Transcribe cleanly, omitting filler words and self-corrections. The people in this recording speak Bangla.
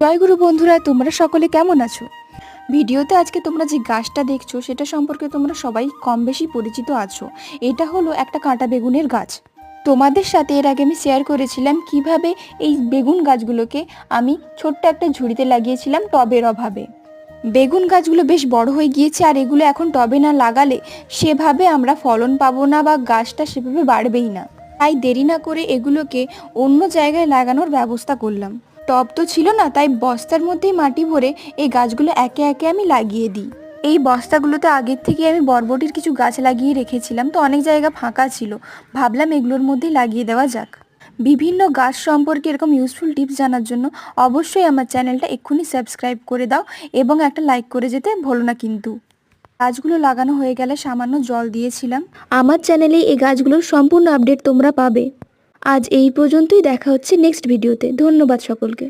জয়গুরু বন্ধুরা, তোমরা সকলে কেমন আছো? ভিডিওতে আজকে তোমরা যে গাছটা দেখছো সেটা সম্পর্কে তোমরা সবাই কম বেশি পরিচিত আছো। এটা হলো একটা কাঁটা বেগুনের গাছ। তোমাদের সাথে এর আগে আমি শেয়ার করেছিলাম কিভাবে এই বেগুন গাছগুলোকে আমি ছোট্ট একটা ঝুড়িতে লাগিয়েছিলাম টবের অভাবে। বেগুন গাছগুলো বেশ বড় হয়ে গিয়েছে, আর এগুলো এখন টবে না লাগালে সেভাবে আমরা ফলন পাবো না বা গাছটা সেভাবে বাড়বেই না। তাই দেরি না করে এগুলোকে অন্য জায়গায় লাগানোর ব্যবস্থা করলাম। টব তো ছিল না, তাই বস্তার মধ্যেই মাটি ভরে এই গাছগুলো একে একে আমি লাগিয়ে দিই। এই বস্তাগুলোতে আগের থেকে আমি বরবটির কিছু গাছ লাগিয়ে রেখেছিলাম, তো অনেক জায়গা ফাঁকা ছিল, ভাবলাম এগুলোর মধ্যেই লাগিয়ে দেওয়া যাক। বিভিন্ন গাছ সম্পর্কে এরকম ইউজফুল টিপস জানার জন্য অবশ্যই আমার চ্যানেলটা এক্ষুনি সাবস্ক্রাইব করে দাও এবং একটা লাইক করে যেতে ভুলো না কিন্তু। গাছগুলো লাগানো হয়ে গেলে সামান্য জল দিয়েছিলাম। আমার চ্যানেলে এই গাছগুলোর সম্পূর্ণ আপডেট তোমরা পাবে। আজ এই পর্যন্তই, দেখা হচ্ছে নেক্সট ভিডিওতে। ধন্যবাদ সকলকে।